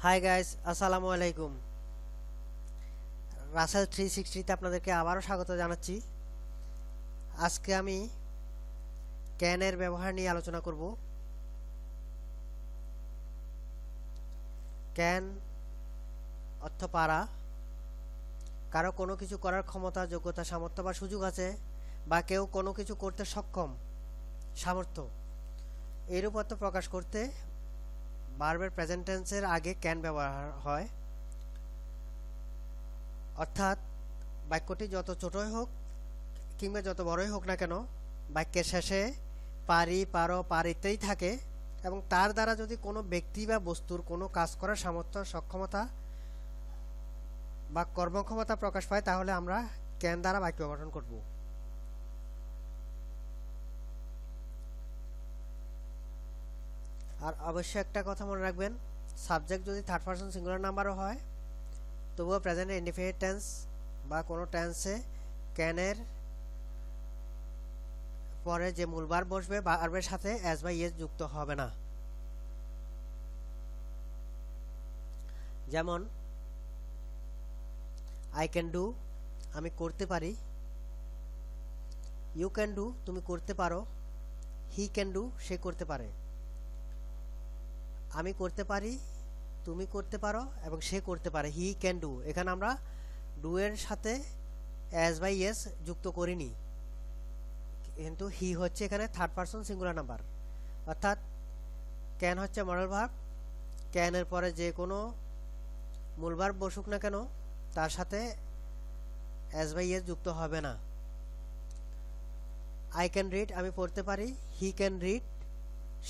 Hi guys, আসসালামু আলাইকুম। রাসেল 360 তে আপনাদেরকে আবারও স্বাগত জানাচ্ছি। আজকে আমি ক্যানের ব্যবহার নিয়ে আলোচনা করব। ক্যান অর্থ পারা। কারো কোনো কিছু করার ক্ষমতা, যোগ্যতা, সামর্থ্য বা সুযোগ আছে, বা কেউ কোনো কিছু করতে সক্ষম, সামর্থ্য, এরূপ অর্থ প্রকাশ করতে ভার্বের প্রেজেন্ট টেন্সের আগে ক্যান ব্যবহার হয়। অর্থাৎ বাক্যটি যত ছোটই হোক কিংবা যত বড়ই হোক না কেন, বাক্যের শেষে পারি, পারো, পারিতেই থাকে এবং তার দ্বারা যদি কোনো ব্যক্তি বা বস্তুর কোনো কাজ করার সামর্থ্য, সক্ষমতা বা কর্মক্ষমতা প্রকাশ পায়, তাহলে আমরা ক্যান দ্বারা বাক্য গঠন করব। আর অবশ্যই একটা কথা মনে রাখবেন, সাবজেক্ট যদি থার্ড পারসন সিঙ্গুলার নাম্বারও হয়, তবুও প্রেজেন্ট ইনডিফিনিট টেন্স বা কোনো টেন্সে ক্যানের পরে যে মূল ভার্ব বসবে ভার্বের সাথে অ্যাজ বা ইয়েস যুক্ত হবে না। যেমন আই ক্যান ডু, আমি করতে পারি। ইউ ক্যান ডু, তুমি করতে পারো। হি ক্যান ডু, সে করতে পারে। আমি করতে পারি, তুমি করতে পারো এবং সে করতে পারে। হি ক্যান ডু, এখানে আমরা ডু এর সাথে অ্যাজ বাই ইয়েস যুক্ত করিনি, কিন্তু হি হচ্ছে এখানে থার্ড পারসন সিঙ্গুলার নাম্বার। অর্থাৎ ক্যান হচ্ছে মডেল ভার্ব। ক্যানের পরে যে কোনো মূল ভার্ব বসুক না কেন, তার সাথে অ্যাজ বাই ইয়েস যুক্ত হবে না। আই ক্যান রিড, আমি পড়তে পারি। হি ক্যান রিড,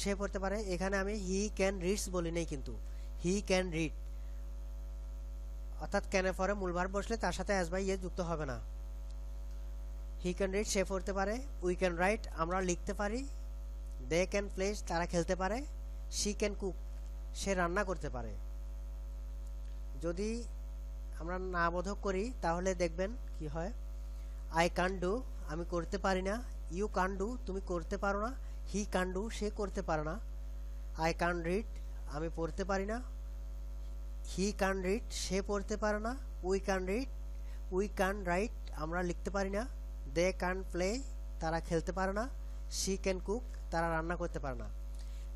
সে পড়তে পারে। এখানে আমি হি ক্যান রিডস বলি নাই, কিন্তু হি ক্যান রিড। অর্থাৎ ক্যানের পরে মূল ভার্ব বসলে তার সাথে অ্যাজ বাই ইয়েস যুক্ত হবে না। হি ক্যান রিড, সে পড়তে পারে। উই ক্যান রাইট, আমরা লিখতে পারি। দে ক্যান প্লে, তারা খেলতে পারে। শি ক্যান কুক, সে রান্না করতে পারে। যদি আমরা না বোধক করি তাহলে দেখবেন কি হয়। আই কান ডু, আমি করতে পারি না। ইউ কান ডু, তুমি করতে পারো না। হি কান ডু, সে করতে পারে না। আই কান রিড, আমি পড়তে পারি না। হি কান রিড, সে পড়তে পারে না। উই কান রিড, উই কান রাইট, আমরা লিখতে পারি না। দে কান প্লে, তারা খেলতে পারে না। শি ক্যান কুক, তারা রান্না করতে পারে না।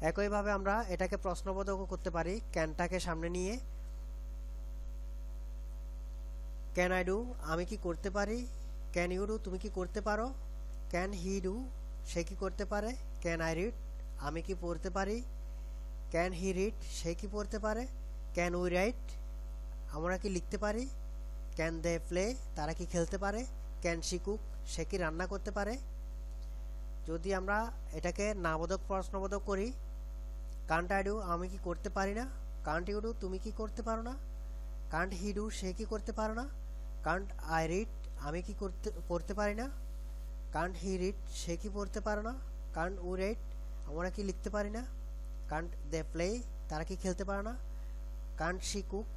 একইভাবে আমরা এটাকে প্রশ্নবোধকও করতে পারি ক্যানটাকে সামনে নিয়ে। ক্যান আই ডু, আমি কি করতে পারি। ক্যান ইউ ডু, তুমি কি করতে পারো। ক্যান হি ডু, সে কি করতে পারে। ক্যান আই রিড, আমি কি পড়তে পারি। ক্যান হি রিড, সে কি পড়তে পারে। ক্যান উই রাইট, আমরা কি লিখতে পারি। ক্যান দে প্লে, তারা কি খেলতে পারে। ক্যান শি কুক, সে কি রান্না করতে পারে। যদি আমরা এটাকে নাবোধক প্রশ্নবোধক করি, কান্ট আই ডু, আমি কি করতে পারি না। কান্ট ইউ ডু, তুমি কি করতে পারো না। কান্ট হি ডু, সে কি করতে পারো না। কান্ট আই রিড, আমি কি পড়তে পারি না। কান্ট হি রিড, সে কি পড়তে পারে না। কান্ট উই রাইট, আমরা কি লিখতে পারি না। কান্ট দে প্লে, তারা কি খেলতে পারে না। কান্ট শি কুক,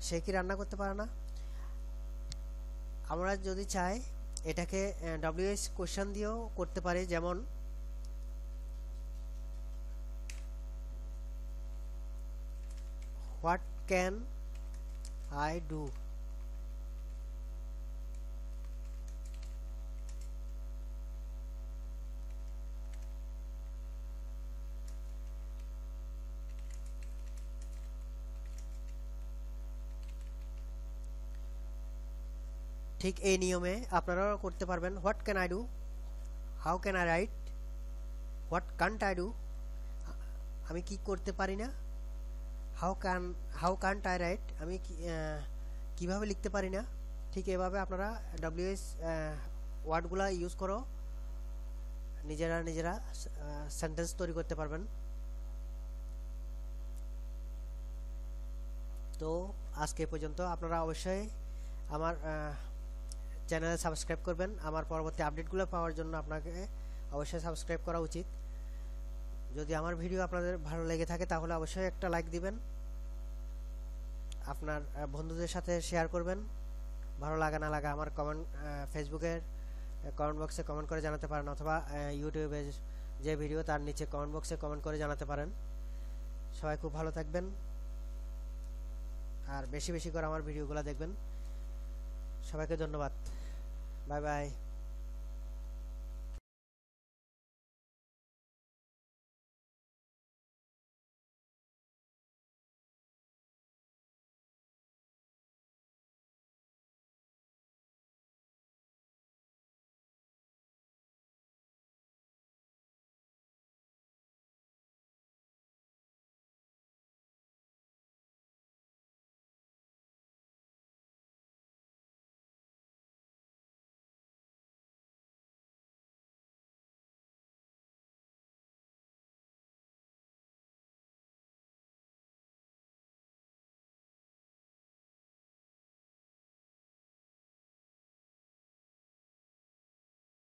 সে কি রান্না করতে পারে না। আমরা যদি চাই এটাকে ডব্লিউএস কোশ্চেন দিয়েও করতে পারি। যেমন হোয়াট ক্যান আই ডু। ঠিক এই নিয়মে আপনারাও করতে পারবেন। What can I do, how can I right, what Kant I do, আমি কি করতে পারি না। হাউ কান্ট আই রাইট, আমি কিভাবে লিখতে পারি না। ঠিক এভাবে আপনারা ডব্লিউএস ওয়ার্ডগুলা ইউজ করো নিজেরা সেন্টেন্স তৈরি করতে পারবেন। তো আজকে পর্যন্ত। আপনারা অবশ্যই আমার চ্যানেলে সাবস্ক্রাইব করবেন। আমার পরবর্তী আপডেটগুলো পাওয়ার জন্য আপনাকে অবশ্যই সাবস্ক্রাইব করা উচিত। যদি আমার ভিডিও আপনাদের ভালো লেগে থাকে তাহলে অবশ্যই একটা লাইক দিবেন। আপনার বন্ধুদের সাথে শেয়ার করবেন। ভালো লাগা না লাগা আমার কমেন্ট ফেসবুকের কমেন্ট বক্সে কমেন্ট করে জানাতে পারেন, অথবা ইউটিউবে যে ভিডিও তার নিচে কমেন্ট বক্সে কমেন্ট করে জানাতে পারেন। সবাই খুব ভালো থাকবেন। আর বেশি বেশি করে আমার ভিডিওগুলো দেখবেন। সবাইকে ধন্যবাদ। Bye bye.